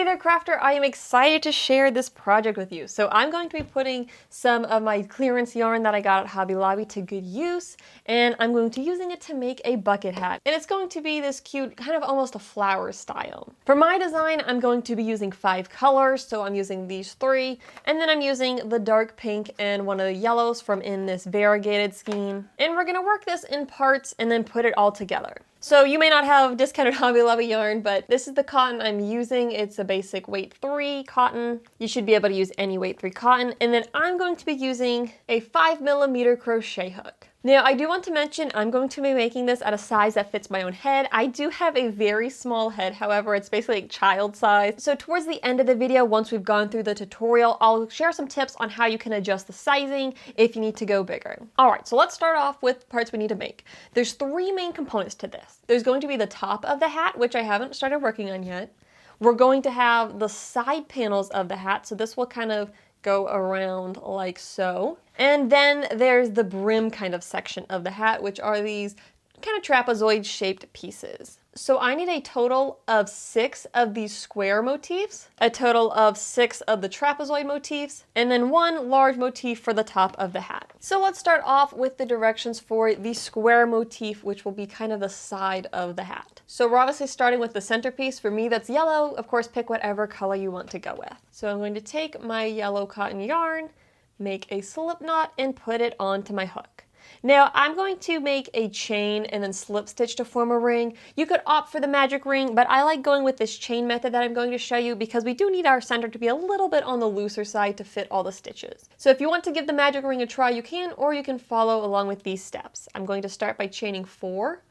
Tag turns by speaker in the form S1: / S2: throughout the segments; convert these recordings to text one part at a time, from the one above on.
S1: Hey there, crafter! I am excited to share this project with you. So I'm going to be putting some of my clearance yarn that I got at Hobby Lobby to good use, and I'm going to be using it to make a bucket hat. And it's going to be this cute, kind of almost a flower style. For my design, I'm going to be using 5 colors, so I'm using these 3, and then I'm using the dark pink and one of the yellows from in this variegated skein. And we're gonna work this in parts and then put it all together. So you may not have discounted Hobby Lobby yarn, but this is the cotton I'm using. It's a basic weight 3 cotton. You should be able to use any weight 3 cotton. And then I'm going to be using a 5mm crochet hook. Now, I do want to mention I'm going to be making this at a size that fits my own head. I do have a very small head, however, it's basically like child size. So towards the end of the video, once we've gone through the tutorial, I'll share some tips on how you can adjust the sizing if you need to go bigger. All right, so let's start off with the parts we need to make. There's 3 main components to this. There's going to be the top of the hat, which I haven't started working on yet. We're going to have the side panels of the hat, so this will kind of go around like so. And then there's the brim kind of section of the hat, which are these kind of trapezoid shaped pieces. So I need a total of 6 of these square motifs, a total of 6 of the trapezoid motifs, and then 1 large motif for the top of the hat. So let's start off with the directions for the square motif, which will be kind of the side of the hat. So we're obviously starting with the centerpiece. For me, that's yellow. Of course, pick whatever color you want to go with. So I'm going to take my yellow cotton yarn, make a slip knot, and put it onto my hook. Now I'm going to make a chain and then slip stitch to form a ring. You could opt for the magic ring, but I like going with this chain method that I'm going to show you because we do need our center to be a little bit on the looser side to fit all the stitches. So if you want to give the magic ring a try, you can, or you can follow along with these steps. I'm going to start by chaining 4,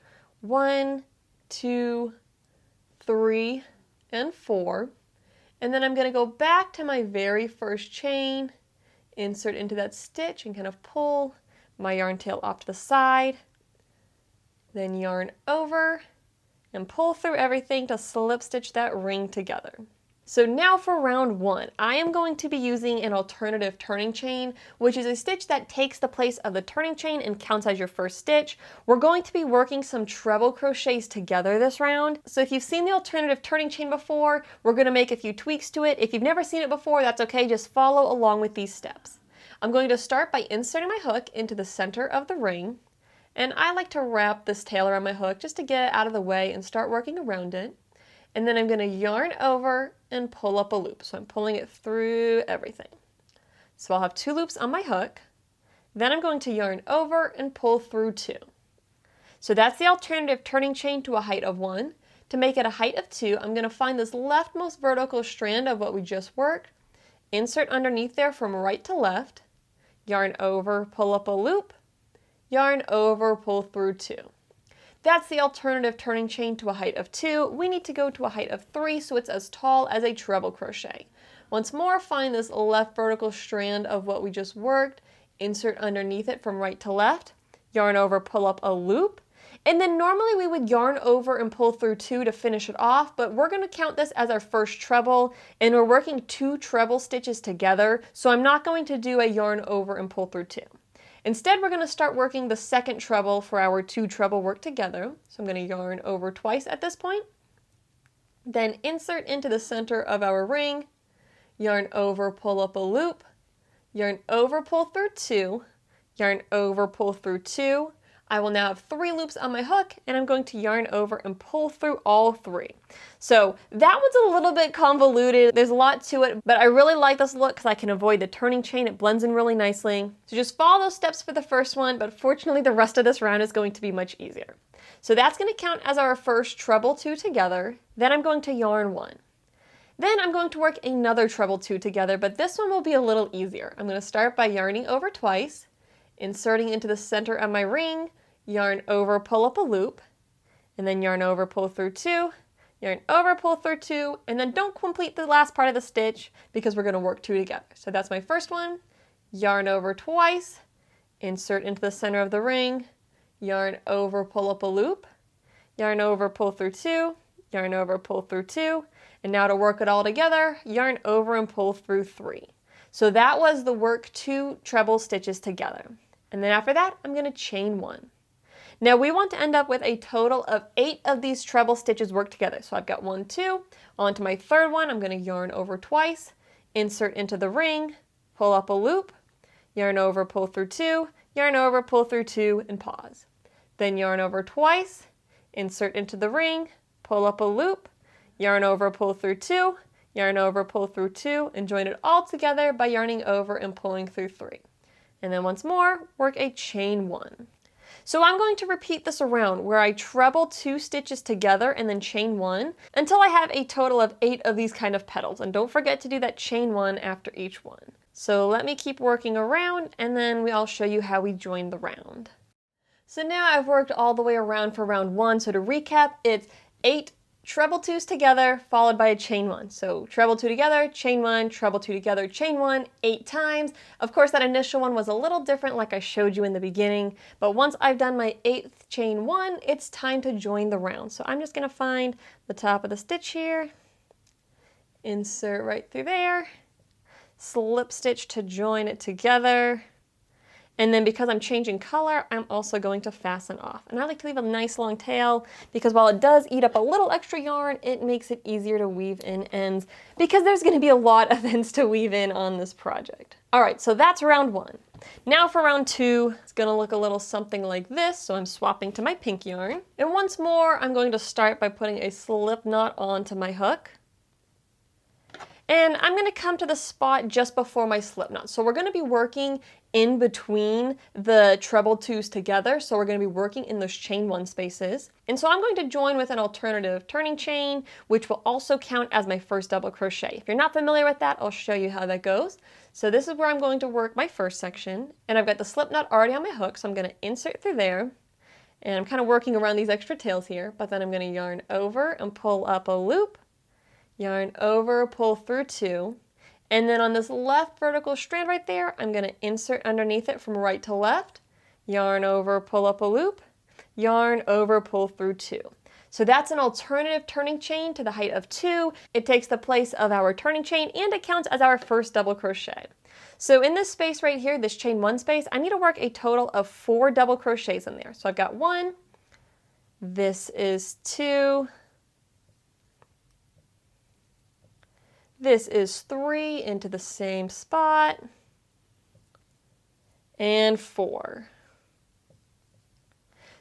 S1: 1, 2, 3, and 4. And then I'm going to go back to my very first chain, insert into that stitch and kind of pull my yarn tail off to the side, then yarn over and pull through everything to slip stitch that ring together. So now for round 1, I am going to be using an alternative turning chain, which is a stitch that takes the place of the turning chain and counts as your first stitch. We're going to be working some treble crochets together this round. So if you've seen the alternative turning chain before, we're going to make a few tweaks to it. If you've never seen it before, that's okay, just follow along with these steps. I'm going to start by inserting my hook into the center of the ring, and I like to wrap this tail around my hook just to get it out of the way and start working around it. And then I'm going to yarn over and pull up a loop. So I'm pulling it through everything. So I'll have 2 loops on my hook. Then I'm going to yarn over and pull through 2. So that's the alternative turning chain to a height of 1. To make it a height of 2, I'm going to find this leftmost vertical strand of what we just worked, insert underneath there from right to left, yarn over, pull up a loop, yarn over, pull through 2. That's the alternative turning chain to a height of 2. We need to go to a height of 3 so it's as tall as a treble crochet. Once more, find this left vertical strand of what we just worked, insert underneath it from right to left, yarn over, pull up a loop, and then normally we would yarn over and pull through 2 to finish it off, but we're going to count this as our first treble, and we're working 2 treble stitches together, so I'm not going to do a yarn over and pull through 2. Instead, we're going to start working the second treble for our 2 treble work together. So I'm going to yarn over twice at this point, then insert into the center of our ring, yarn over, pull up a loop, yarn over, pull through 2, yarn over, pull through 2. I will now have 3 loops on my hook, and I'm going to yarn over and pull through all 3. So that one's a little bit convoluted. There's a lot to it, but I really like this look because I can avoid the turning chain. It blends in really nicely. So just follow those steps for the first one, but fortunately the rest of this round is going to be much easier. So that's going to count as our first treble 2 together. Then I'm going to yarn 1. Then I'm going to work another treble 2 together, but this one will be a little easier. I'm going to start by yarning over twice, inserting into the center of my ring, yarn over, pull up a loop, and then yarn over, pull through 2, yarn over, pull through 2, and then don't complete the last part of the stitch because we're going to work 2 together. So that's my first one, yarn over twice, insert into the center of the ring, yarn over, pull up a loop, yarn over, pull through 2, yarn over, pull through 2, and now to work it all together, yarn over and pull through 3. So that was the work 2 treble stitches together. And then after that, I'm going to chain 1. Now we want to end up with a total of 8 of these treble stitches worked together. So I've got 1, 2, onto my third one, I'm going to yarn over twice, insert into the ring, pull up a loop, yarn over, pull through 2, yarn over, pull through 2, and pause. Then yarn over twice, insert into the ring, pull up a loop, yarn over, pull through 2, yarn over, pull through 2, and join it all together by yarning over and pulling through 3. And then once more, work a chain 1. So I'm going to repeat this around where I treble 2 stitches together and then chain 1 until I have a total of 8 of these kind of petals. And don't forget to do that chain 1 after each one. So let me keep working around and then I'll show you how we join the round. So now I've worked all the way around for round 1. So to recap, it's 8 treble 2s together followed by a chain 1. So treble 2 together, chain 1, treble 2 together, chain 1, 8 times. Of course that initial one was a little different like I showed you in the beginning, but once I've done my 8th chain 1, it's time to join the round. So I'm just going to find the top of the stitch here, insert right through there, slip stitch to join it together. And then because I'm changing color, I'm also going to fasten off. And I like to leave a nice long tail because while it does eat up a little extra yarn, it makes it easier to weave in ends because there's going to be a lot of ends to weave in on this project. All right, so that's round 1. Now for round 2, it's going to look a little something like this. So I'm swapping to my pink yarn. And once more, I'm going to start by putting a slip knot onto my hook. And I'm going to come to the spot just before my slip knot. So we're going to be working in between the treble 2s together. So we're going to be working in those chain 1 spaces. And so I'm going to join with an alternative turning chain, which will also count as my first double crochet. If you're not familiar with that, I'll show you how that goes. So this is where I'm going to work my first section. And I've got the slip knot already on my hook. So I'm going to insert through there. And I'm kind of working around these extra tails here, but then I'm going to yarn over and pull up a loop. Yarn over, pull through 2, and then on this left vertical strand right there, I'm going to insert underneath it from right to left, yarn over, pull up a loop, yarn over, pull through 2. So that's an alternative turning chain to the height of 2. It takes the place of our turning chain and it counts as our first double crochet. So in this space right here, this chain 1 space, I need to work a total of 4 double crochets in there. So I've got 1, this is 2, this is 3 into the same spot, and 4.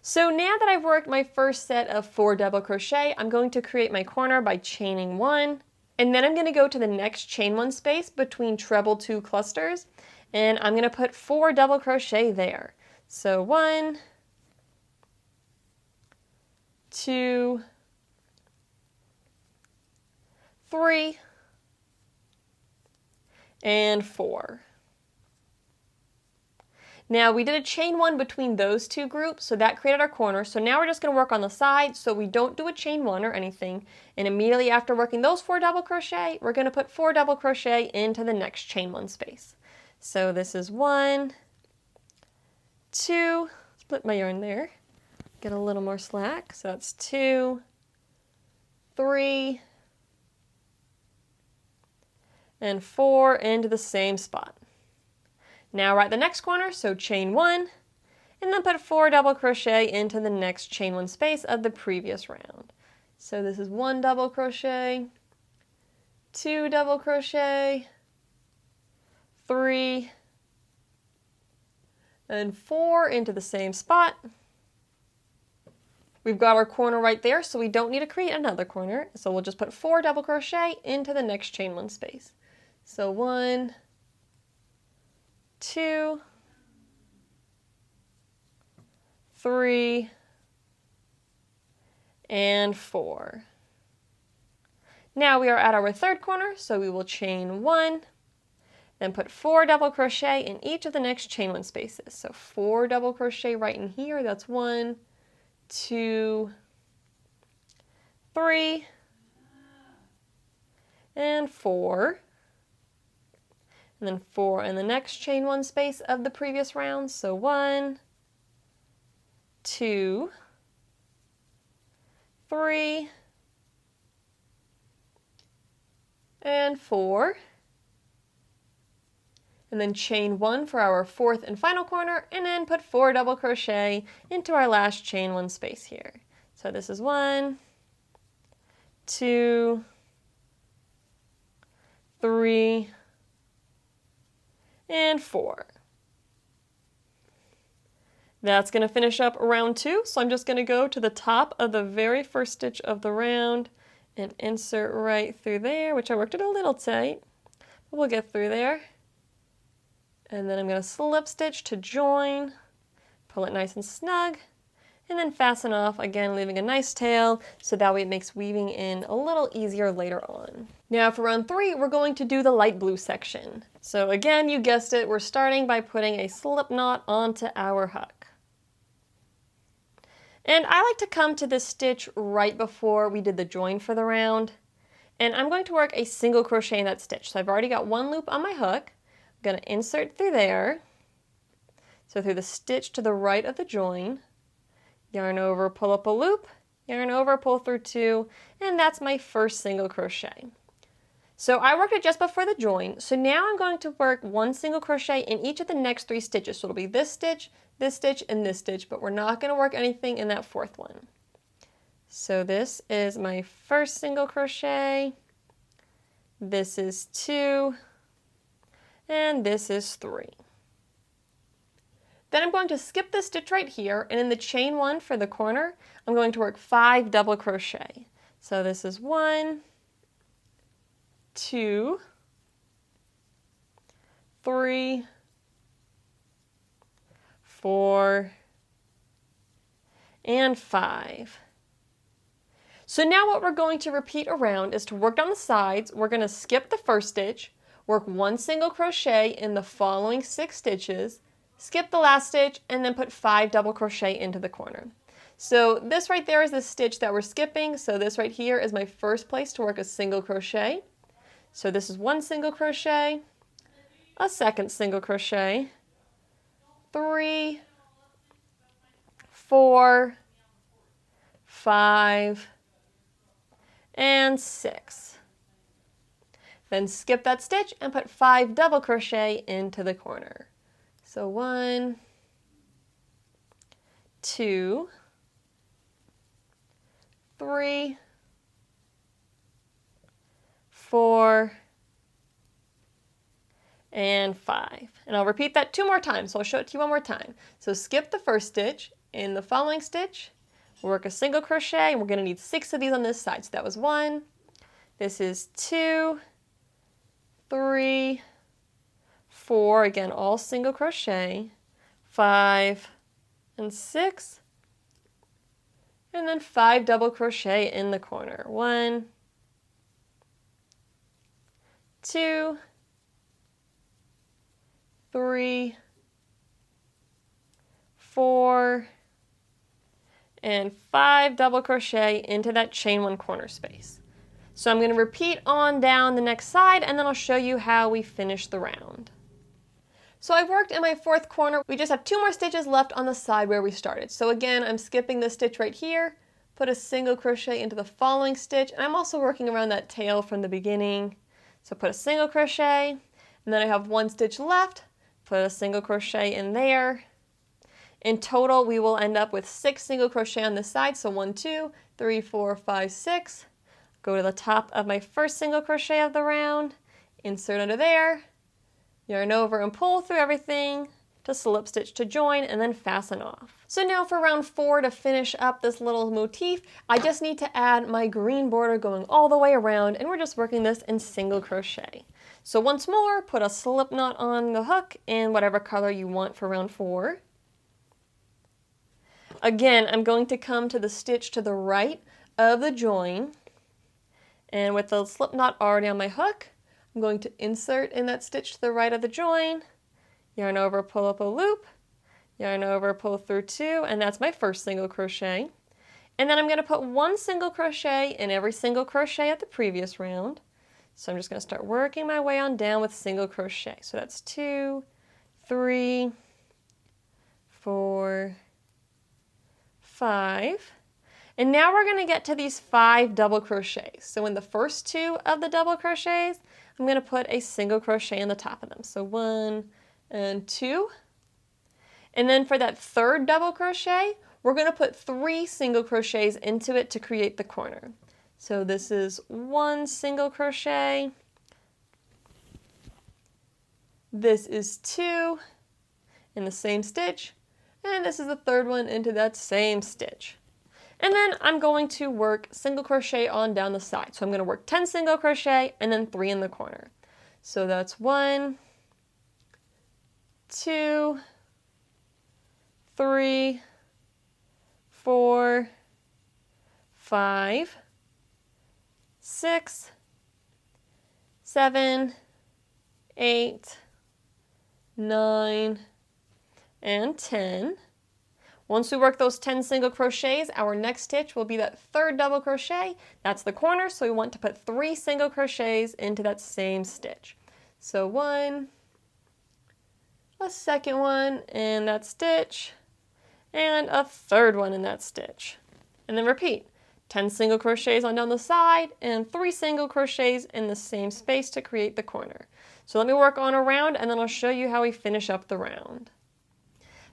S1: So now that I've worked my first set of 4 double crochet, I'm going to create my corner by chaining 1, and then I'm going to go to the next chain 1 space between treble 2 clusters, and I'm going to put 4 double crochet there. So 1, 2, 3, and 4. Now we did a chain 1 between those 2 groups, so that created our corner. So now we're just going to work on the side so we don't do a chain 1 or anything. And immediately after working those 4 double crochet, we're going to put 4 double crochet into the next chain 1 space. So this is 1, 2, split my yarn there, get a little more slack. So that's 2, 3, and 4 into the same spot. Now write the next corner, so chain 1, and then put 4 double crochet into the next chain 1 space of the previous round. So this is 1 double crochet, 2 double crochet, 3, and 4 into the same spot. We've got our corner right there, so we don't need to create another corner. So we'll just put 4 double crochet into the next chain 1 space. So 1, 2, 3, and 4. Now we are at our third corner, so we will chain 1, then put 4 double crochet in each of the next chain 1 spaces. So 4 double crochet right in here, that's 1, 2, 3, and 4. And then 4 in the next chain 1 space of the previous round. So 1, 2, 3, and 4. and then chain 1 for our 4th and final corner, and then put 4 double crochet into our last chain 1 space here. So this is 1, 2, 3, and 4. That's going to finish up round 2, so I'm just going to go to the top of the very first stitch of the round and insert right through there, which I worked it a little tight, but we'll get through there. And then I'm going to slip stitch to join, pull it nice and snug, and then fasten off, again leaving a nice tail so that way it makes weaving in a little easier later on. Now for round 3, we're going to do the light blue section. So again, you guessed it, we're starting by putting a slip knot onto our hook. And I like to come to this stitch right before we did the join for the round. And I'm going to work a single crochet in that stitch. So I've already got 1 loop on my hook. I'm going to insert through there. So through the stitch to the right of the join, yarn over, pull up a loop, yarn over, pull through 2, and that's my first single crochet. So I worked it just before the join, so now I'm going to work 1 single crochet in each of the next 3 stitches. So it'll be this stitch, and this stitch, but we're not going to work anything in that 4th one. So this is my first single crochet, this is 2, and this is 3. Then I'm going to skip this stitch right here, and in the chain 1 for the corner, I'm going to work 5 double crochet. So this is 1, 2, 3, 4, and 5. So now what we're going to repeat around is to work down the sides. We're going to skip the first stitch, work 1 single crochet in the following 6 stitches, skip the last stitch, and then put 5 double crochet into the corner. So this right there is the stitch that we're skipping, so this right here is my first place to work a single crochet. So this is 1 single crochet, a 2nd single crochet, 3, 4, 5, and 6. Then skip that stitch and put 5 double crochet into the corner. So 1, 2, 3, 4, and 5. And I'll repeat that 2 more times, so I'll show it to you one more time. So skip the first stitch. In the following stitch, work a single crochet, and we're going to need 6 of these on this side. So that was 1, this is 2, 3, 4, again all single crochet, 5, and 6, and then 5 double crochet in the corner. 1, 2, 3, 4, and 5 double crochet into that chain 1 corner space. So I'm going to repeat on down the next side, and then I'll show you how we finish the round. So I've worked in my 4th corner. We just have 2 more stitches left on the side where we started. So again, I'm skipping this stitch right here, put a single crochet into the following stitch, and I'm also working around that tail from the beginning. So put a single crochet, and then I have 1 stitch left, put a single crochet in there. In total, we will end up with 6 single crochet on this side, so 1, 2, 3, 4, 5, 6. Go to the top of my first single crochet of the round, insert under there, yarn over and pull through everything to slip stitch to join, and then fasten off. So now for round 4, to finish up this little motif, I just need to add my green border going all the way around, and we're just working this in single crochet. So once more, put a slip knot on the hook in whatever color you want for round 4. Again, I'm going to come to the stitch to the right of the join, and with the slip knot already on my hook, I'm going to insert in that stitch to the right of the join, yarn over, pull up a loop, yarn over, pull through 2, and that's my first single crochet. And then I'm going to put 1 single crochet in every single crochet at the previous round. So I'm just going to start working my way on down with single crochet. So that's 2, 3, 4, 5. And now we're going to get to these 5 double crochets. So in the first 2 of the double crochets, I'm going to put a single crochet in the top of them. So 1 and 2. And then for that 3rd double crochet, we're going to put 3 single crochets into it to create the corner. So this is 1 single crochet. This is 2 in the same stitch. And this is the 3rd one into that same stitch. And then I'm going to work single crochet on down the side. So I'm going to work 10 single crochet and then 3 in the corner. So that's 1, 2, 3, 4, 5, 6, 7, 8, 9, and 10. Once we work those 10 single crochets, our next stitch will be that 3rd double crochet. That's the corner, so we want to put 3 single crochets into that same stitch. So 1, a 2nd one in that stitch, and a 3rd one in that stitch. And then repeat, 10 single crochets on down the side and 3 single crochets in the same space to create the corner. So let me work on a round and then I'll show you how we finish up the round.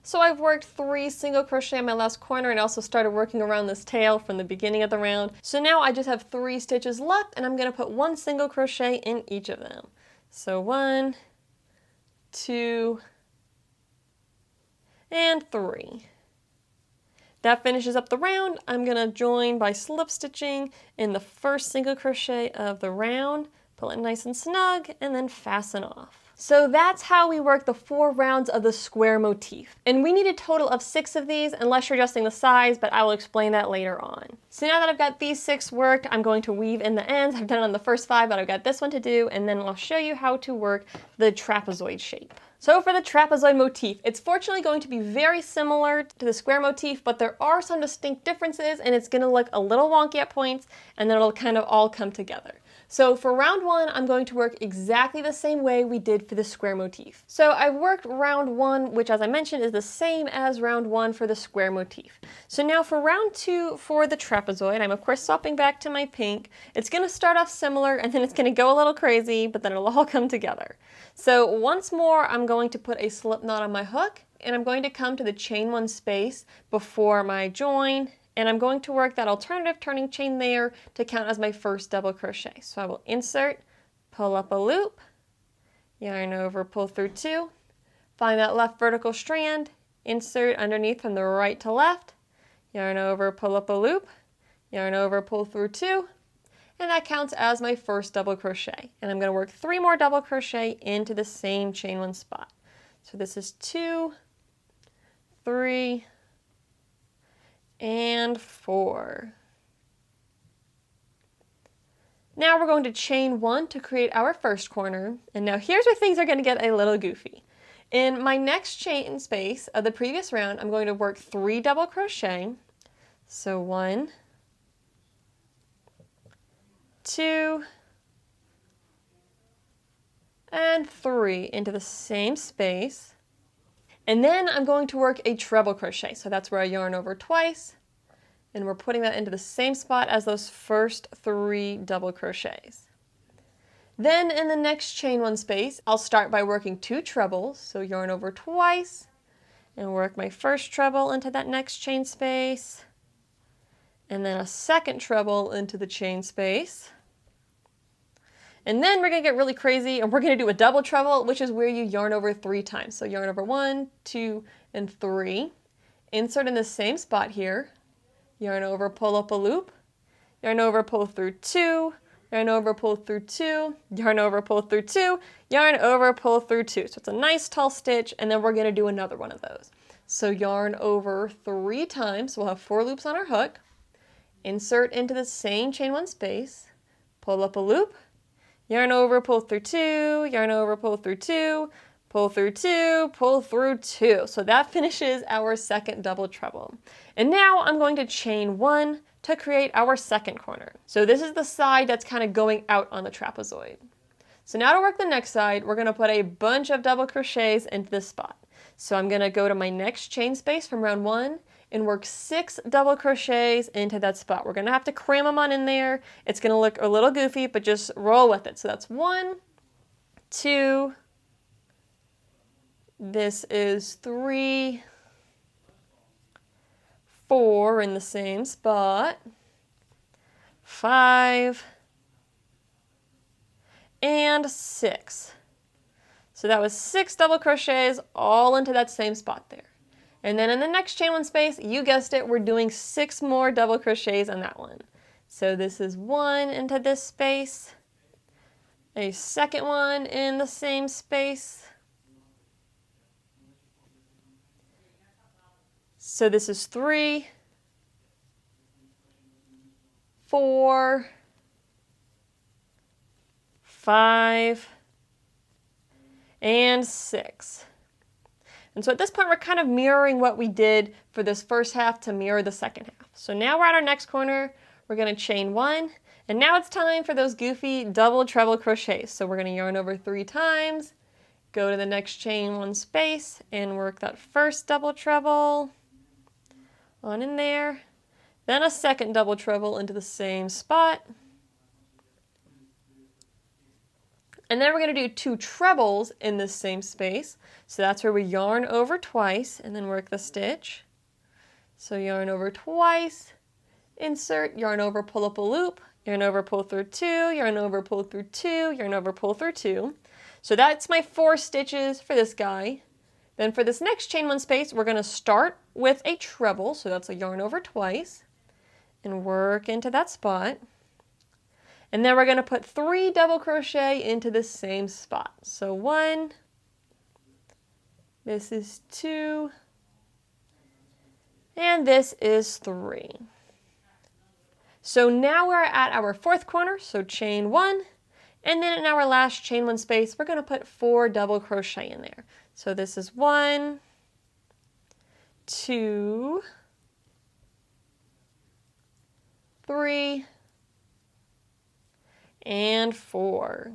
S1: So I've worked 3 single crochet in my last corner and also started working around this tail from the beginning of the round. So now I just have 3 stitches left and I'm going to put 1 single crochet in each of them. So 1, 2, and 3. That finishes up the round. I'm going to join by slip stitching in the first single crochet of the round, pull it nice and snug, and then fasten off. So that's how we work the 4 rounds of the square motif. And we need a total of 6 of these unless you're adjusting the size, but I will explain that later on. So now that I've got these 6 worked, I'm going to weave in the ends. I've done it on the first 5, but I've got this one to do, and then I'll show you how to work the trapezoid shape. So for the trapezoid motif, it's fortunately going to be very similar to the square motif, but there are some distinct differences and it's going to look a little wonky at points and then it'll kind of all come together. So for round 1, I'm going to work exactly the same way we did for the square motif. So I've worked round 1, which as I mentioned is the same as round 1 for the square motif. So now for round 2 for the trapezoid, I'm of course swapping back to my pink. It's going to start off similar and then it's going to go a little crazy, but then it'll all come together. So once more, I'm going to put a slip knot on my hook and I'm going to come to the chain 1 space before my join. And I'm going to work that alternative turning chain there to count as my first double crochet. So I will insert, pull up a loop, yarn over, pull through 2, find that left vertical strand, insert underneath from the right to left, yarn over, pull up a loop, yarn over, pull through 2, and that counts as my first double crochet. And I'm going to work 3 more double crochet into the same chain 1 spot. So this is 2, 3, and 4. Now we're going to chain 1 to create our first corner, and now here's where things are going to get a little goofy. In my next chain space of the previous round, I'm going to work 3 double crochet. So 1, 2, and 3 into the same space. And then I'm going to work a treble crochet. So that's where I yarn over twice, and we're putting that into the same spot as those first 3 double crochets. Then in the next chain 1 space, I'll start by working 2 trebles. So yarn over twice and work my first treble into that next chain space, and then a second treble into the chain space. And then we're going to get really crazy and we're going to do a double treble, which is where you yarn over 3 times. So yarn over 1, 2, and 3. Insert in the same spot here. Yarn over, pull up a loop. Yarn over, pull through 2. Yarn over, pull through 2. Yarn over, pull through 2. Yarn over, pull through 2. So it's a nice tall stitch, and then we're going to do another one of those. So yarn over 3 times. So we'll have 4 loops on our hook. Insert into the same chain 1 space. Pull up a loop. Yarn over, pull through 2, yarn over, pull through 2, pull through 2, pull through 2. So that finishes our second double treble. And now I'm going to chain 1 to create our second corner. So this is the side that's kind of going out on the trapezoid. So now to work the next side, we're going to put a bunch of double crochets into this spot. So I'm going to go to my next chain space from round 1, and work 6 double crochets into that spot. We're going to have to cram them on in there. It's going to look a little goofy, but just roll with it. So that's 1, 2, this is 3, 4 in the same spot, 5, and 6. So that was 6 double crochets all into that same spot there. And then in the next chain 1 space, you guessed it, we're doing 6 more double crochets on that one. So this is 1 into this space, a second one in the same space. So this is 3, 4, 5, and 6. And so at this point, we're kind of mirroring what we did for this first half to mirror the second half. So now we're at our next corner, we're going to chain 1, and now it's time for those goofy double treble crochets. So we're going to yarn over 3 times, go to the next chain 1 space, and work that first double treble on in there, then a second double treble into the same spot. And then we're going to do 2 trebles in this same space. So that's where we yarn over twice and then work the stitch. So yarn over twice, insert, yarn over, pull up a loop, yarn over, pull through 2, yarn over, pull through 2, yarn over, pull through 2. So that's my 4 stitches for this guy. Then for this next chain 1 space, we're going to start with a treble. So that's a yarn over twice and work into that spot. And then we're going to put 3 double crochet into the same spot. So 1, this is 2, and this is 3. So now we're at our 4th corner, so chain 1, and then in our last chain 1 space, we're going to put 4 double crochet in there. So this is 1, 2, 3, and 4.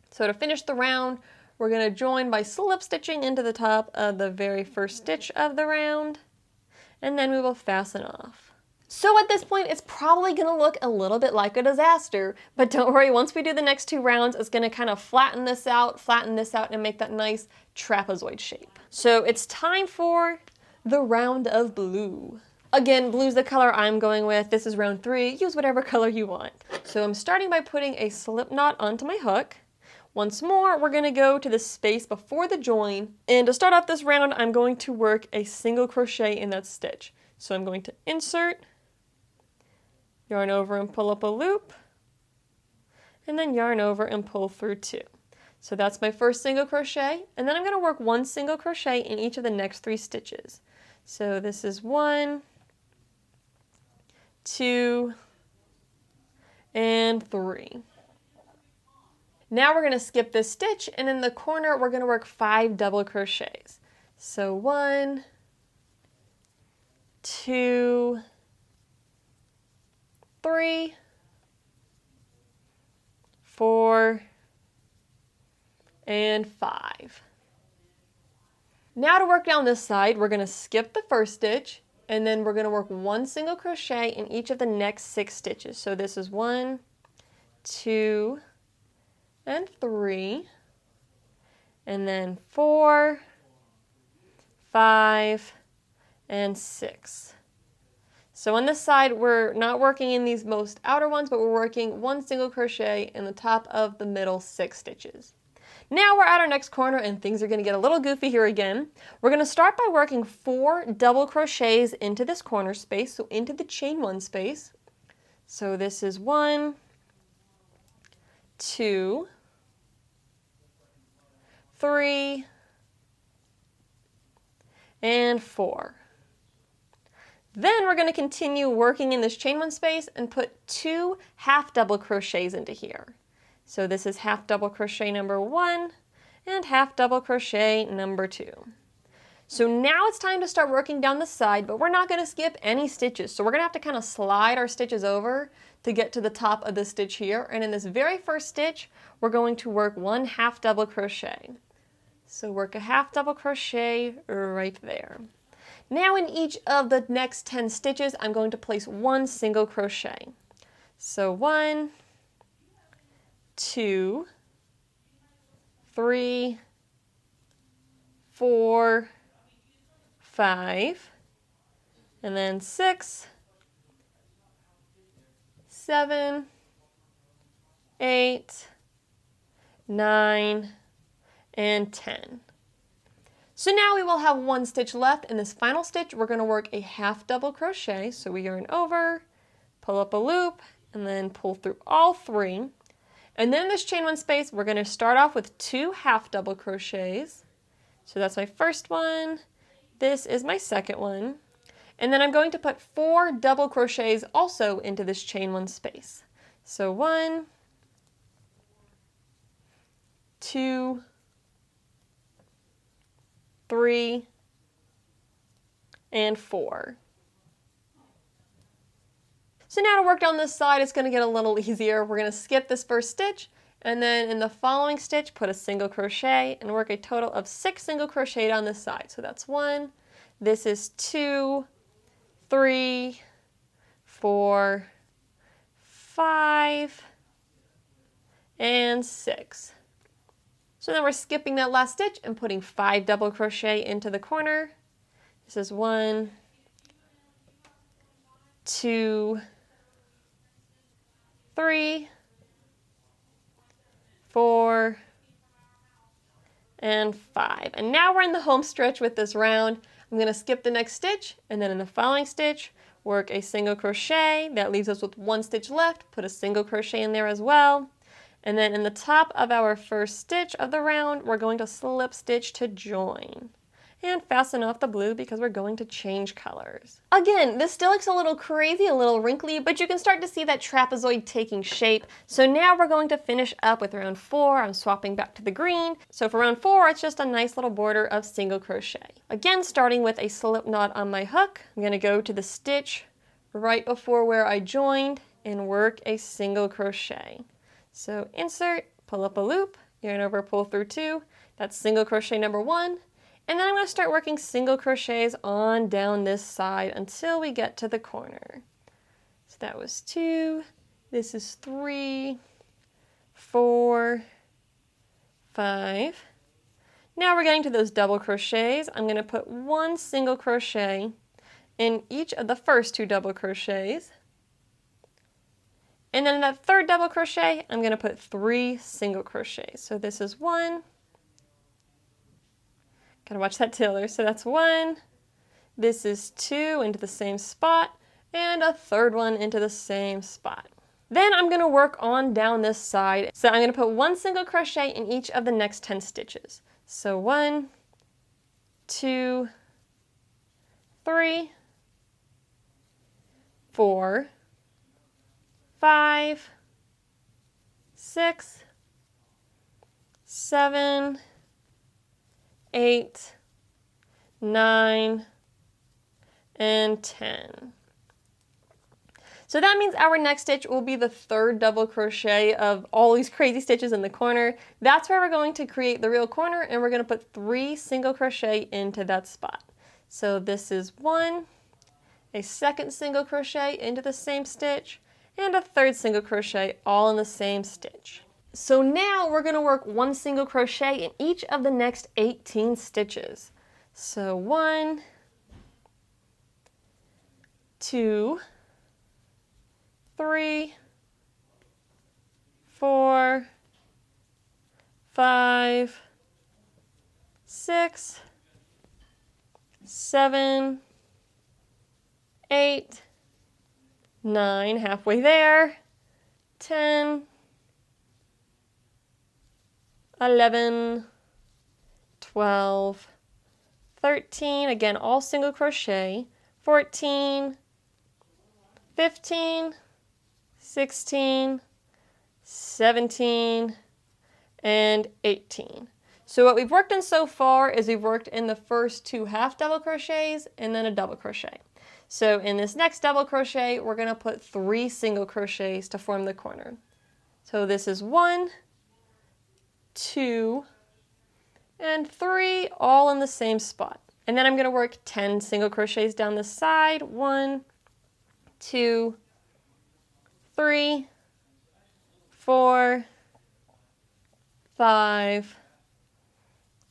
S1: So to finish the round, we're going to join by slip stitching into the top of the very first stitch of the round, and then we will fasten off. So at this point, it's probably going to look a little bit like a disaster, but don't worry, once we do the next 2 rounds, it's going to kind of flatten this out, and make that nice trapezoid shape. So it's time for the round of blue. Again, blue's the color I'm going with. This is round 3. Use whatever color you want. So I'm starting by putting a slip knot onto my hook. Once more, we're going to go to the space before the join. And to start off this round, I'm going to work a single crochet in that stitch. So I'm going to insert, yarn over and pull up a loop, and then yarn over and pull through 2. So that's my first single crochet. And then I'm going to work 1 single crochet in each of the next 3 stitches. So this is 1, 2, and 3. Now we're going to skip this stitch, and in the corner we're going to work 5 double crochets. So 1, 2, 3, 4, and 5. Now to work down this side, we're going to skip the first stitch, and then we're going to work 1 single crochet in each of the next 6 stitches. So this is 1, 2, and 3, and then 4, 5, and 6. So on this side, we're not working in these most outer ones, but we're working 1 single crochet in the top of the middle 6 stitches. Now we're at our next corner, and things are going to get a little goofy here again. We're going to start by working 4 double crochets into this corner space, so into the chain 1 space. So this is 1, 2, 3, and 4. Then we're going to continue working in this chain 1 space and put 2 half double crochets into here. So this is half double crochet number 1 and half double crochet number 2. So now it's time to start working down the side, but we're not going to skip any stitches. So we're going to have to kind of slide our stitches over to get to the top of the stitch here. And in this very first stitch, we're going to work 1 half double crochet. So work a half double crochet right there. Now in each of the next 10 stitches, I'm going to place one single crochet. So 1, 2, 3, 4, 5, and then 6, 7, 8, 9, and 10. So now we will have one stitch left. In this final stitch, we're going to work a half double crochet. So we yarn over, pull up a loop, and then pull through all 3. And then in this chain 1 space, we're going to start off with 2 half double crochets. So that's my first one. This is my second one. And then I'm going to put 4 double crochets also into this chain 1 space. So 1, 2, 3, and 4. So now to work down this side, it's going to get a little easier. We're going to skip this first stitch, and then in the following stitch, put a single crochet and work a total of 6 single crochet down this side. So that's 1, this is 2, 3, 4, 5, and 6. So then we're skipping that last stitch and putting 5 double crochet into the corner. This is 1, 2, 3, 4, and 5. And now we're in the home stretch with this round. I'm going to skip the next stitch, and then in the following stitch, work a single crochet. That leaves us with 1 stitch left. Put a single crochet in there as well. And then in the top of our first stitch of the round, we're going to slip stitch to join. And fasten off the blue because we're going to change colors. Again, this still looks a little crazy, a little wrinkly, but you can start to see that trapezoid taking shape. So now we're going to finish up with round 4. I'm swapping back to the green. So for round 4, it's just a nice little border of single crochet. Again, starting with a slip knot on my hook, I'm going to go to the stitch right before where I joined and work a single crochet. So insert, pull up a loop, yarn over, pull through 2. That's single crochet number 1. And then I'm going to start working single crochets on down this side until we get to the corner. So that was 2, this is 3, 4, 5. Now we're getting to those double crochets. I'm going to put 1 single crochet in each of the first 2 double crochets. And then in that third double crochet, I'm going to put 3 single crochets. So this is 1. Gotta watch that tailor. So that's 1. This is 2 into the same spot, and a third one into the same spot. Then I'm going to work on down this side. So I'm going to put 1 single crochet in each of the next 10 stitches. So 1, 2, 3, 4, 5, 6, 7, 8, 9, and 10. So that means our next stitch will be the third double crochet of all these crazy stitches in the corner. That's where we're going to create the real corner, and we're going to put 3 single crochet into that spot. So this is 1, a second single crochet into the same stitch, and a third single crochet all in the same stitch. So now we're going to work 1 single crochet in each of the next 18 stitches. So 1, 2, 3, 4, 5, 6, 7, 8, 9, halfway there, 10, 11, 12, 13, again all single crochet, 14, 15, 16, 17, and 18. So what we've worked in so far is we've worked in the first 2 half double crochets and then a double crochet. So in this next double crochet, we're going to put 3 single crochets to form the corner. So this is 1, 2, and 3, all in the same spot. And then I'm going to work 10 single crochets down the side. 1, 2, 3, 4, 5,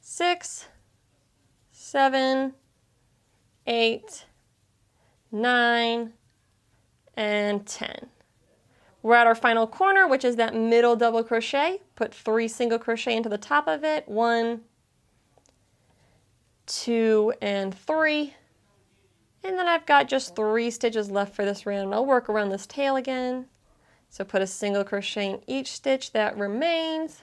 S1: 6, 7, 8, 9, and 10. We're at our final corner, which is that middle double crochet. Put 3 single crochet into the top of it. 1, 2, and 3. And then I've got just 3 stitches left for this round. I'll work around this tail again. So put a single crochet in each stitch that remains.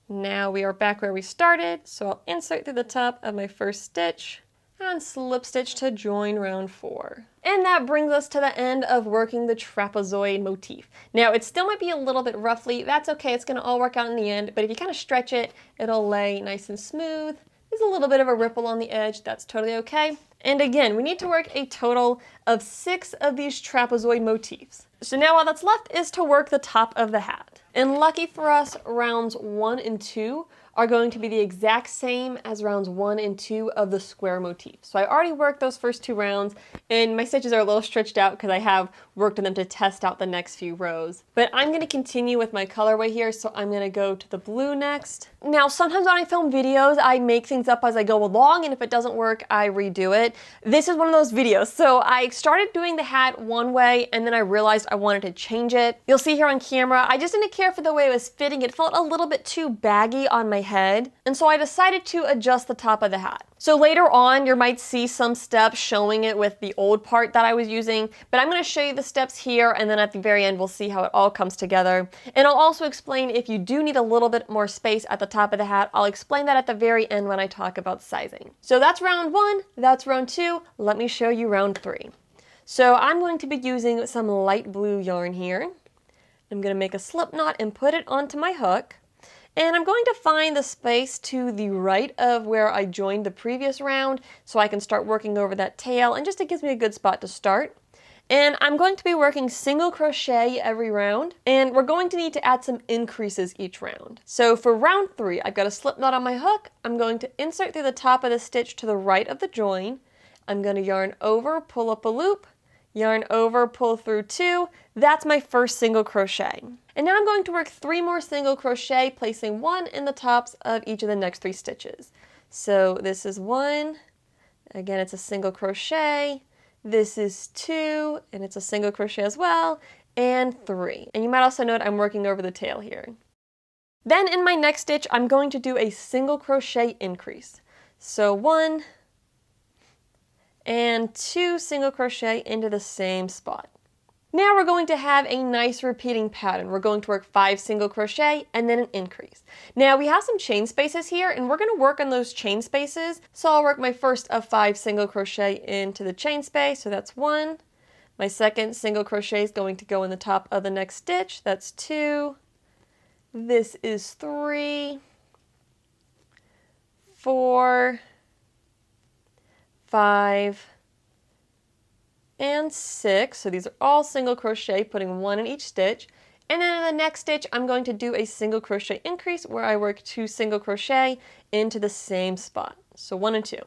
S1: Now we are back where we started, so I'll insert through the top of my first stitch and slip stitch to join round 4. And that brings us to the end of working the trapezoid motif. Now it still might be a little bit roughly, that's okay, it's going to all work out in the end, but if you kind of stretch it, it'll lay nice and smooth. There's a little bit of a ripple on the edge, that's totally okay. And again, we need to work a total of 6 of these trapezoid motifs. So now all that's left is to work the top of the hat. And lucky for us, rounds 1 and 2 are going to be the exact same as rounds 1 and 2 of the square motif. So I already worked those first 2 rounds, and my stitches are a little stretched out because I have worked on them to test out the next few rows. But I'm going to continue with my colorway here, so I'm going to go to the blue next. Now sometimes when I film videos, I make things up as I go along, and if it doesn't work, I redo it. This is one of those videos. So I started doing the hat one way, and then I realized I wanted to change it. You'll see here on camera, I just didn't care for the way it was fitting. It felt a little bit too baggy on my head, and so I decided to adjust the top of the hat. So later on, you might see some steps showing it with the old part that I was using, but I'm going to show you the steps here, and then at the very end, we'll see how it all comes together. And I'll also explain if you do need a little bit more space at the top of the hat. I'll explain that at the very end when I talk about sizing. So that's round 1, that's round 2. Let me show you round 3. So I'm going to be using some light blue yarn here. I'm going to make a slip knot and put it onto my hook. And I'm going to find the space to the right of where I joined the previous round so I can start working over that tail, and just it gives me a good spot to start. And I'm going to be working single crochet every round, and we're going to need to add some increases each round. So for round 3, I've got a slip knot on my hook. I'm going to insert through the top of the stitch to the right of the join. I'm going to yarn over, pull up a loop, yarn over, pull through 2. That's my first single crochet. And now I'm going to work 3 more single crochet, placing 1 in the tops of each of the next 3 stitches. So this is 1, again it's a single crochet, this is 2, and it's a single crochet as well, and 3. And you might also note I'm working over the tail here. Then in my next stitch, I'm going to do a single crochet increase. So 1 and 2 single crochet into the same spot. Now we're going to have a nice repeating pattern. We're going to work 5 single crochet and then an increase. Now we have some chain spaces here, and we're going to work on those chain spaces. So I'll work my first of 5 single crochet into the chain space, so that's 1. My second single crochet is going to go in the top of the next stitch, that's 2. This is 3, 4, 5, and 6, so these are all single crochet, putting 1 in each stitch. And then in the next stitch, I'm going to do a single crochet increase where I work 2 single crochet into the same spot. So 1 and 2.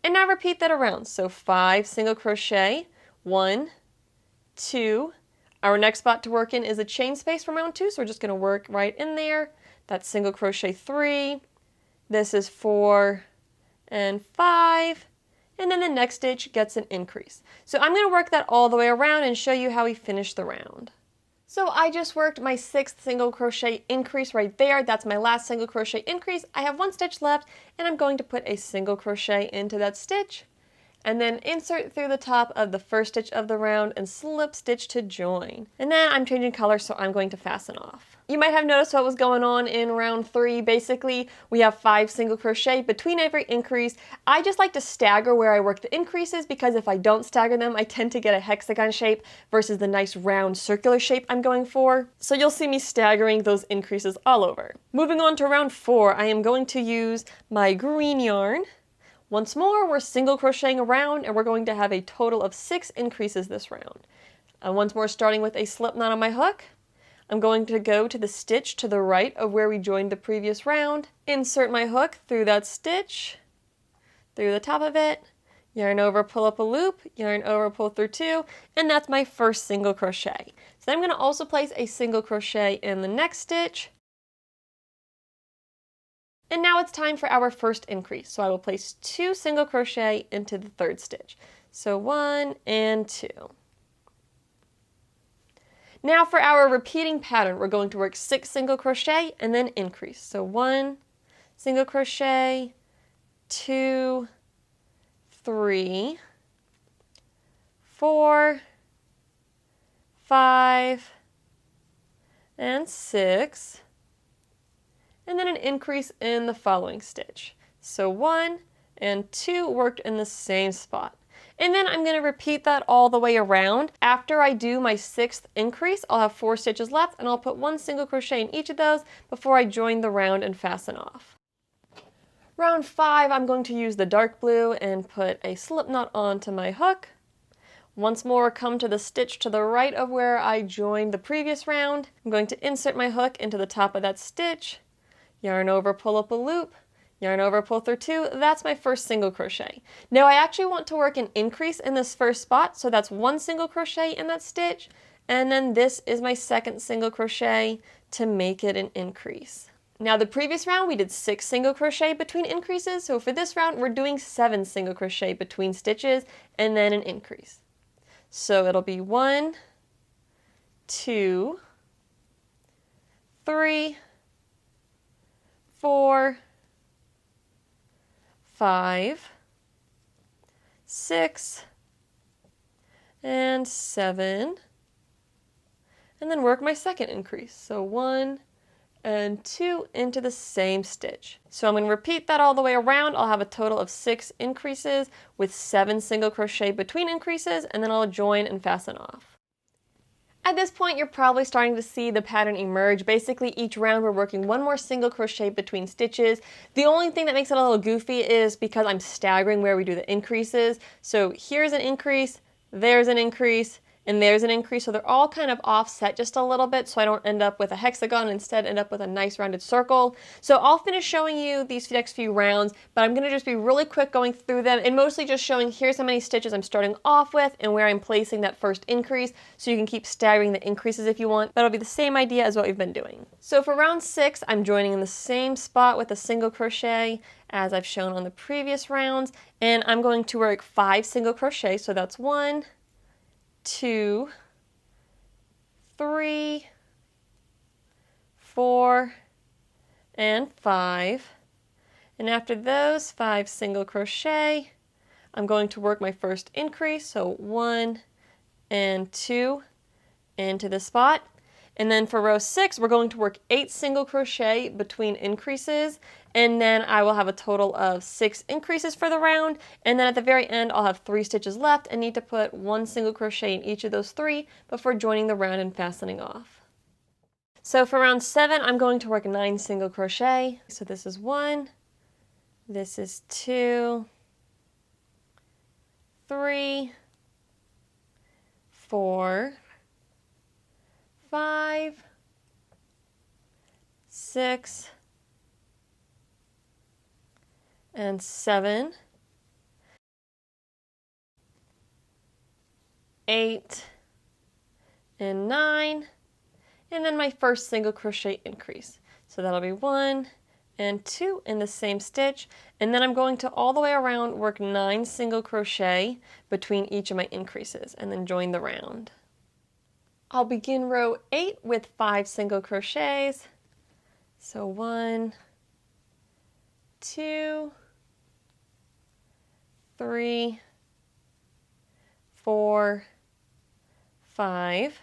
S1: And now repeat that around. So 5 single crochet, 1, 2. Our next spot to work in is a chain space for round 2, so we're just going to work right in there. That's single crochet 3. This is 4 and 5. And then the next stitch gets an increase. So I'm going to work that all the way around and show you how we finish the round. So I just worked my 6th single crochet increase right there. That's my last single crochet increase. I have 1 stitch left, and I'm going to put a single crochet into that stitch, and then insert through the top of the first stitch of the round and slip stitch to join. And then I'm changing color, so I'm going to fasten off. You might have noticed what was going on in round 3. Basically, we have 5 single crochet between every increase. I just like to stagger where I work the increases, because if I don't stagger them, I tend to get a hexagon shape versus the nice round circular shape I'm going for. So you'll see me staggering those increases all over. Moving on to round 4, I am going to use my green yarn. Once more, we're single crocheting around, and we're going to have a total of 6 increases this round. Once more, starting with a slip knot on my hook. I'm going to go to the stitch to the right of where we joined the previous round, insert my hook through that stitch, through the top of it, yarn over, pull up a loop, yarn over, pull through 2, and that's my first single crochet. So then I'm going to also place a single crochet in the next stitch. And now it's time for our first increase. So I will place 2 single crochet into the third stitch. So 1 and 2. Now for our repeating pattern, we're going to work 6 single crochet and then increase. So 1 single crochet, 2, 3, 4, 5, and 6, and then an increase in the following stitch. So 1 and 2 worked in the same spot. And then I'm going to repeat that all the way around. After I do my 6th increase, I'll have 4 stitches left, and I'll put 1 single crochet in each of those before I join the round and fasten off. Round 5, I'm going to use the dark blue and put a slip knot onto my hook. Once more, come to the stitch to the right of where I joined the previous round. I'm going to insert my hook into the top of that stitch, yarn over, pull up a loop, yarn over, pull through 2, that's my first single crochet. Now I actually want to work an increase in this first spot, so that's 1 single crochet in that stitch, and then this is my second single crochet to make it an increase. Now the previous round we did 6 single crochet between increases, so for this round we're doing 7 single crochet between stitches and then an increase. So it'll be 1, 2, 3, 4, 5, 6, and 7, and then work my second increase. So 1 and 2 into the same stitch. So I'm going to repeat that all the way around. I'll have a total of 6 increases with 7 single crochet between increases, and then I'll join and fasten off. At this point, you're probably starting to see the pattern emerge. Basically, each round we're working 1 more single crochet between stitches. The only thing that makes it a little goofy is because I'm staggering where we do the increases. So here's an increase, there's an increase, and there's an increase, so they're all kind of offset just a little bit so I don't end up with a hexagon, instead end up with a nice rounded circle. So I'll finish showing you these next few rounds, but I'm going to just be really quick going through them and mostly just showing here's how many stitches I'm starting off with and where I'm placing that first increase, so you can keep staggering the increases if you want, but it'll be the same idea as what we've been doing. So for round 6, I'm joining in the same spot with a single crochet as I've shown on the previous rounds, and I'm going to work 5 single crochet, so that's 1, 2, 3, 4, and 5. And after those 5 single crochet, I'm going to work my first increase, so 1 and 2 into the spot. And then for row 6, we're going to work 8 single crochet between increases, and then I will have a total of 6 increases for the round, and then at the very end I'll have 3 stitches left and need to put 1 single crochet in each of those 3 before joining the round and fastening off. So for round 7, I'm going to work 9 single crochet. So this is 1, this is 2, 3, 4, 5, 6, and 7, 8, and 9, and then my first single crochet increase. So that'll be 1 and 2 in the same stitch, and then I'm going to all the way around work 9 single crochet between each of my increases and then join the round. I'll begin row 8 with 5 single crochets. So 1, 2, 3, 4, 5,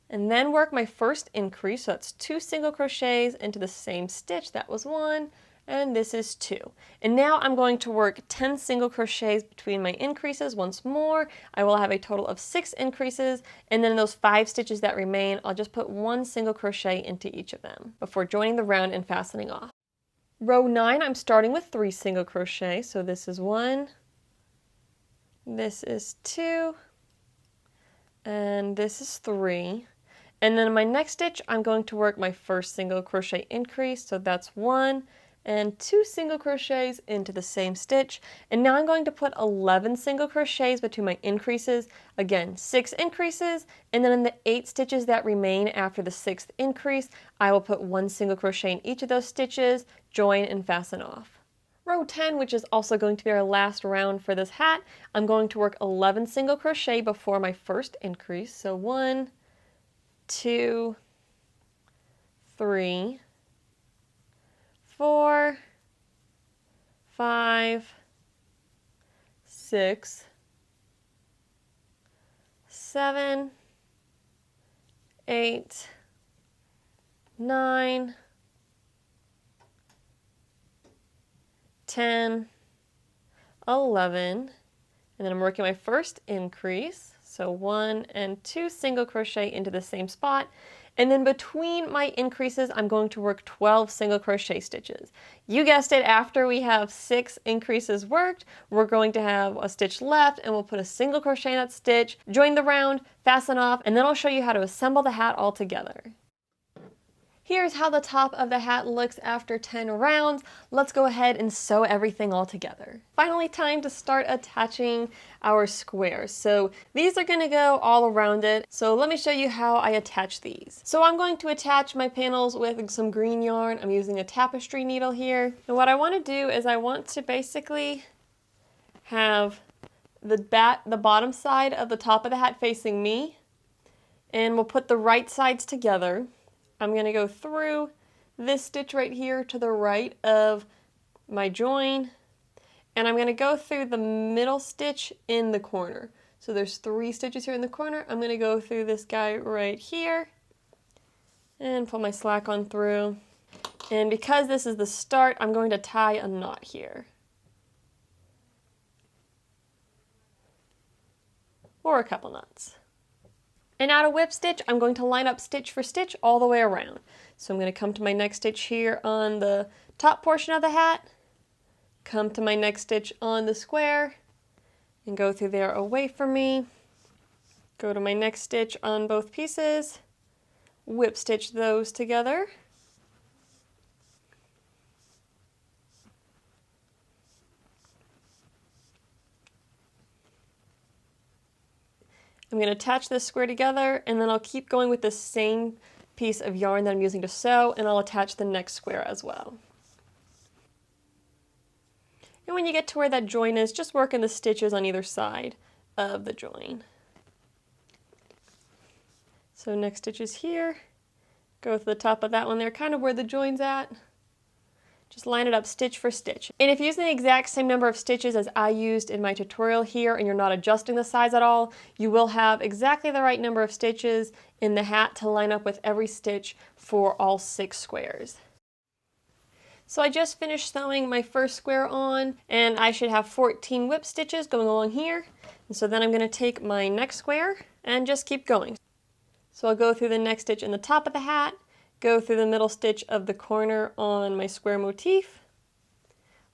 S1: and then work my first increase, so that's 2 single crochets into the same stitch. That was 1, and this is 2. And now I'm going to work 10 single crochets between my increases once more. I will have a total of 6 increases, and then in those 5 stitches that remain, I'll just put 1 single crochet into each of them before joining the round and fastening off. Row 9, I'm starting with 3 single crochet, so this is 1, this is 2, and this is 3. And then in my next stitch, I'm going to work my first single crochet increase, so that's 1, and 2 single crochets into the same stitch. And now I'm going to put 11 single crochets between my increases. Again, 6 increases, and then in the 8 stitches that remain after the 6th increase, I will put 1 single crochet in each of those stitches, join and fasten off. Row 10, which is also going to be our last round for this hat, I'm going to work 11 single crochet before my first increase. So 1, 2, 3, 4, 5, 6, 7, 8, 9, 10, 11, and then I'm working my first increase, so 1 and 2 single crochet into the same spot, and then between my increases I'm going to work 12 single crochet stitches. You guessed it, after we have 6 increases worked, we're going to have a stitch left and we'll put a single crochet in that stitch, join the round, fasten off, and then I'll show you how to assemble the hat all together. Here's how the top of the hat looks after 10 rounds. Let's go ahead and sew everything all together. Finally, time to start attaching our squares. So these are going to go all around it. So let me show you how I attach these. So I'm going to attach my panels with some green yarn. I'm using a tapestry needle here. And what I want to do is I want to basically have the bottom side of the top of the hat facing me. And we'll put the right sides together. I'm going to go through this stitch right here to the right of my join, and I'm going to go through the middle stitch in the corner. So there's 3 stitches here in the corner. I'm going to go through this guy right here and pull my slack on through. And because this is the start, I'm going to tie a knot here. Or a couple knots. And now to whip stitch, I'm going to line up stitch for stitch all the way around. So I'm going to come to my next stitch here on the top portion of the hat, come to my next stitch on the square, and go through there away from me. Go to my next stitch on both pieces, whip stitch those together. I'm going to attach this square together, and then I'll keep going with the same piece of yarn that I'm using to sew, and I'll attach the next square as well. And when you get to where that join is, just work in the stitches on either side of the join. So next stitch is here, go to the top of that one there, kind of where the join's at. Just line it up stitch for stitch. And if you're using the exact same number of stitches as I used in my tutorial here and you're not adjusting the size at all, you will have exactly the right number of stitches in the hat to line up with every stitch for all 6 squares. So I just finished sewing my first square on, and I should have 14 whip stitches going along here. And so then I'm going to take my next square and just keep going. So I'll go through the next stitch in the top of the hat, go through the middle stitch of the corner on my square motif,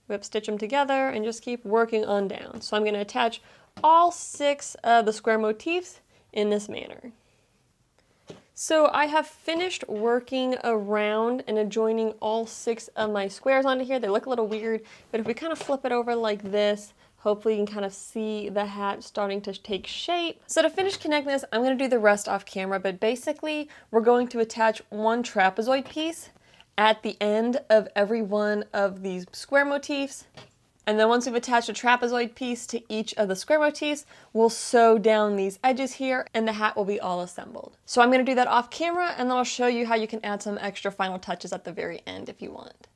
S1: whip stitch them together, and just keep working on down. So I'm going to attach all 6 of the square motifs in this manner. So I have finished working around and adjoining all 6 of my squares onto here. They look a little weird, but if we kind of flip it over like this, hopefully you can kind of see the hat starting to take shape. So to finish connecting this, I'm going to do the rest off camera, but basically we're going to attach one trapezoid piece at the end of every one of these square motifs. And then once we've attached a trapezoid piece to each of the square motifs, we'll sew down these edges here and the hat will be all assembled. So I'm going to do that off camera, and then I'll show you how you can add some extra final touches at the very end if you want.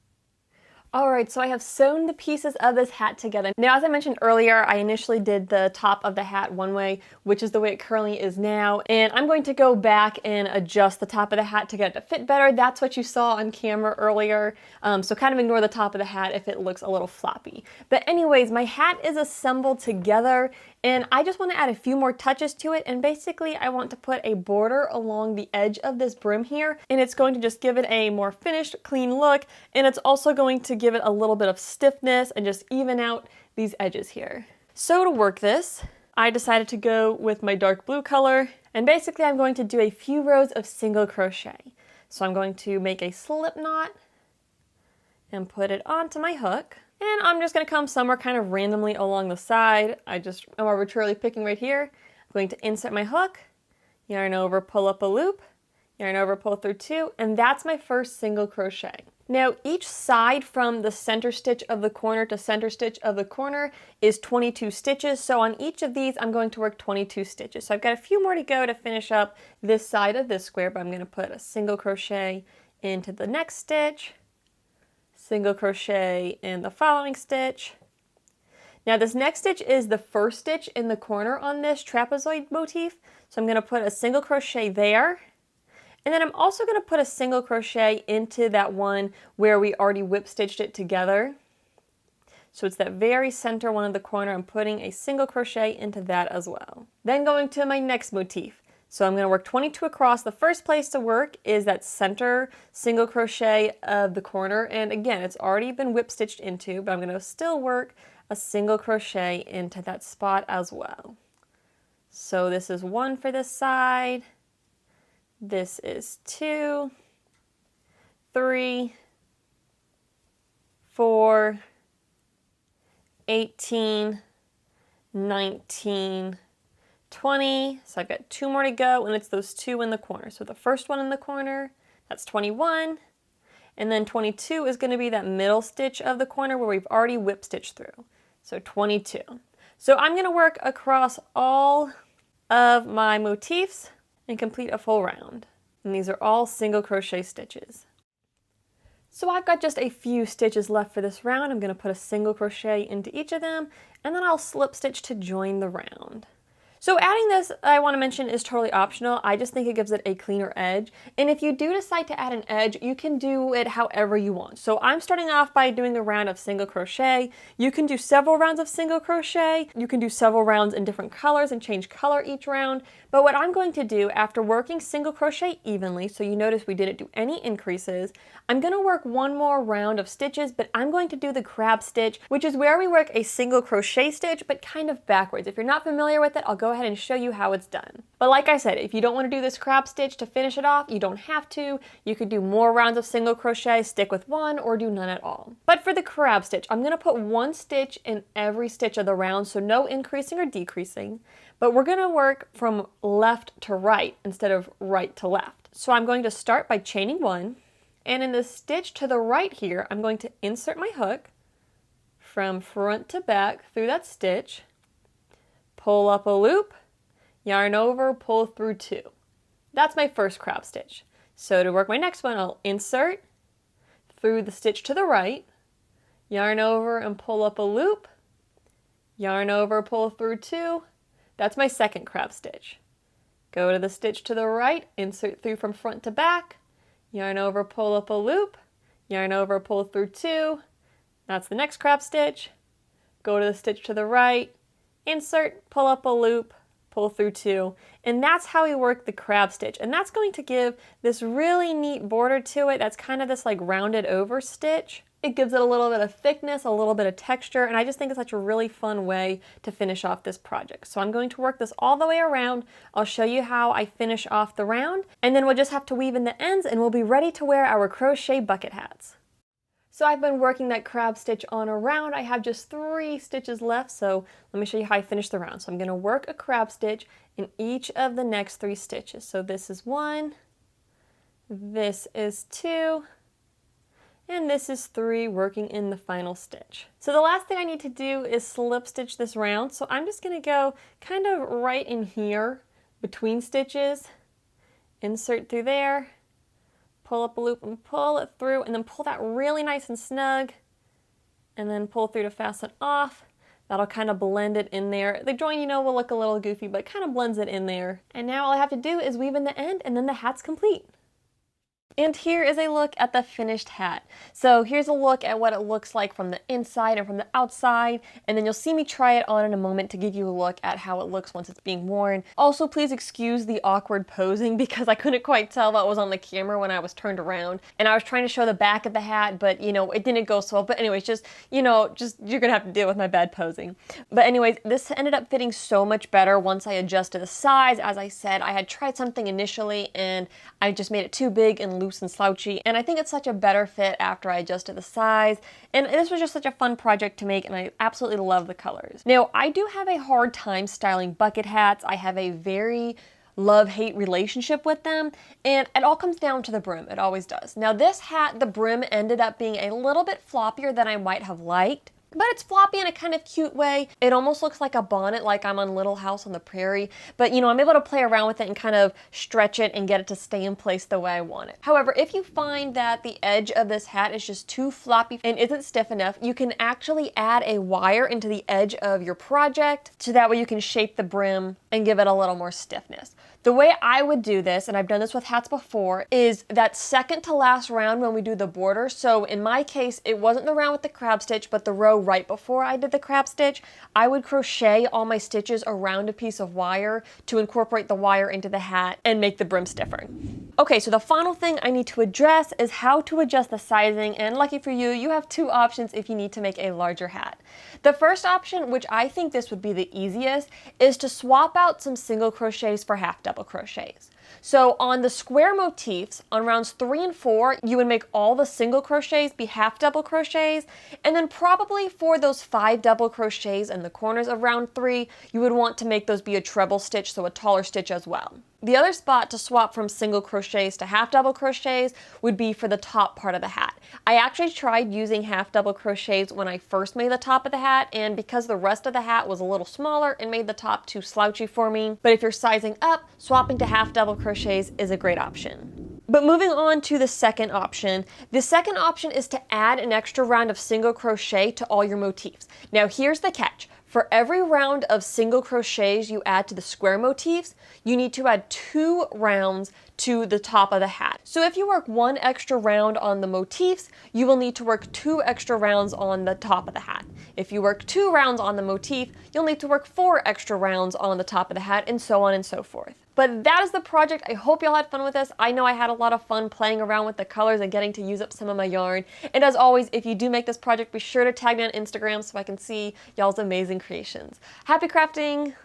S1: Alright, so I have sewn the pieces of this hat together. Now, as I mentioned earlier, I initially did the top of the hat one way, which is the way it currently is now, and I'm going to go back and adjust the top of the hat to get it to fit better. That's what you saw on camera earlier, so kind of ignore the top of the hat if it looks a little floppy. But anyways, my hat is assembled together, and I just want to add a few more touches to it, and basically I want to put a border along the edge of this brim here, and it's going to just give it a more finished, clean look, and it's also going to give it a little bit of stiffness and just even out these edges here. So to work this, I decided to go with my dark blue color, and basically I'm going to do a few rows of single crochet. So I'm going to make a slip knot, and put it onto my hook. And I'm just going to come somewhere kind of randomly along the side. I'm arbitrarily picking right here. I'm going to insert my hook, yarn over, pull up a loop, yarn over, pull through 2, and that's my first single crochet. Now each side from the center stitch of the corner to center stitch of the corner is 22 stitches. So on each of these I'm going to work 22 stitches. So I've got a few more to go to finish up this side of this square, but I'm going to put a single crochet into the next stitch, single crochet in the following stitch. Now this next stitch is the first stitch in the corner on this trapezoid motif. So I'm going to put a single crochet there. And then I'm also going to put a single crochet into that one where we already whip stitched it together. So it's that very center one in the corner. I'm putting a single crochet into that as well. Then going to my next motif. So I'm going to work 22 across. The first place to work is that center single crochet of the corner. And again, it's already been whip stitched into, but I'm going to still work a single crochet into that spot as well. So this is 1 for this side. This is 2, 3, 4, 18, 19, 20. So I've got 2 more to go, and it's those 2 in the corner. So the first one in the corner, that's 21. And then 22 is going to be that middle stitch of the corner where we've already whip stitched through. So 22. So I'm going to work across all of my motifs and complete a full round. And these are all single crochet stitches. So I've got just a few stitches left for this round. I'm going to put a single crochet into each of them, and then I'll slip stitch to join the round. So adding this, I want to mention, is totally optional. I just think it gives it a cleaner edge. And if you do decide to add an edge, you can do it however you want. So I'm starting off by doing a round of single crochet. You can do several rounds of single crochet. You can do several rounds in different colors and change color each round. But what I'm going to do after working single crochet evenly, so you notice we didn't do any increases, I'm going to work one more round of stitches, but I'm going to do the crab stitch, which is where we work a single crochet stitch, but kind of backwards. If you're not familiar with it, I'll go ahead and show you how it's done. But like I said, if you don't want to do this crab stitch to finish it off, you don't have to. You could do more rounds of single crochet, stick with one, or do none at all. But for the crab stitch, I'm going to put 1 stitch in every stitch of the round, so no increasing or decreasing. But we're going to work from left to right instead of right to left. So I'm going to start by chaining 1, and in the stitch to the right here, I'm going to insert my hook from front to back through that stitch, pull up a loop, yarn over, pull through 2. That's my first crab stitch. So to work my next one, I'll insert through the stitch to the right, yarn over and pull up a loop, yarn over, pull through 2. That's my second crab stitch. Go to the stitch to the right, insert through from front to back, yarn over, pull up a loop, yarn over, pull through 2. That's the next crab stitch. Go to the stitch to the right, insert, pull up a loop, pull through 2, and that's how we work the crab stitch. And that's going to give this really neat border to it. That's kind of this like rounded over stitch. It gives it a little bit of thickness, a little bit of texture, and I just think it's such a really fun way to finish off this project. So I'm going to work this all the way around. I'll show you how I finish off the round, and then we'll just have to weave in the ends and we'll be ready to wear our crochet bucket hats. So I've been working that crab stitch on a round. I have just 3 stitches left, so let me show you how I finish the round. So I'm going to work a crab stitch in each of the next 3 stitches. So this is 1, this is 2, and this is 3, working in the final stitch. So the last thing I need to do is slip stitch this round. So I'm just going to go kind of right in here between stitches, insert through there, pull up a loop and pull it through, and then pull that really nice and snug, and then pull through to fasten off. That'll kind of blend it in there. The join, you know, will look a little goofy, but it kind of blends it in there. And now all I have to do is weave in the end, and then the hat's complete. And here is a look at the finished hat. So here's a look at what it looks like from the inside and from the outside, and then you'll see me try it on in a moment to give you a look at how it looks once it's being worn. Also, please excuse the awkward posing because I couldn't quite tell what was on the camera when I was turned around, and I was trying to show the back of the hat, but you know, it didn't go so well. But anyways, just you're gonna have to deal with my bad posing. But anyways, this ended up fitting so much better once I adjusted the size. As I said, I had tried something initially and I just made it too big and loose loose and slouchy, and I think it's such a better fit after I adjusted the size, and this was just such a fun project to make, and I absolutely love the colors. Now, I do have a hard time styling bucket hats. I have a very love-hate relationship with them, and it all comes down to the brim. It always does. Now, this hat, the brim ended up being a little bit floppier than I might have liked, but it's floppy in a kind of cute way. It almost looks like a bonnet, like I'm on Little House on the Prairie, but you know, I'm able to play around with it and kind of stretch it and get it to stay in place the way I want it. However, if you find that the edge of this hat is just too floppy and isn't stiff enough, you can actually add a wire into the edge of your project so that way you can shape the brim and give it a little more stiffness. The way I would do this, and I've done this with hats before, is that second to last round when we do the border. So in my case, it wasn't the round with the crab stitch, but the row right before I did the crab stitch, I would crochet all my stitches around a piece of wire to incorporate the wire into the hat and make the brim stiffer. Okay, so the final thing I need to address is how to adjust the sizing, and lucky for you, you have two options if you need to make a larger hat. The first option, which I think this would be the easiest, is to swap out some single crochets for half double crochets. So on the square motifs, on rounds 3 and 4, you would make all the single crochets be half double crochets, and then probably for those 5 double crochets in the corners of round 3, you would want to make those be a treble stitch, so a taller stitch as well. The other spot to swap from single crochets to half double crochets would be for the top part of the hat. I actually tried using half double crochets when I first made the top of the hat, and because the rest of the hat was a little smaller, it made the top too slouchy for me. But if you're sizing up, swapping to half double crochets is a great option. But moving on to the second option is to add an extra round of single crochet to all your motifs. Now here's the catch. For every round of single crochets you add to the square motifs, you need to add 2 rounds to the top of the hat. So if you work 1 extra round on the motifs, you will need to work 2 extra rounds on the top of the hat. If you work 2 rounds on the motif, you'll need to work 4 extra rounds on the top of the hat, and so on and so forth. But that is the project. I hope y'all had fun with this. I know I had a lot of fun playing around with the colors and getting to use up some of my yarn. And as always, if you do make this project, be sure to tag me on Instagram so I can see y'all's amazing creations. Happy crafting!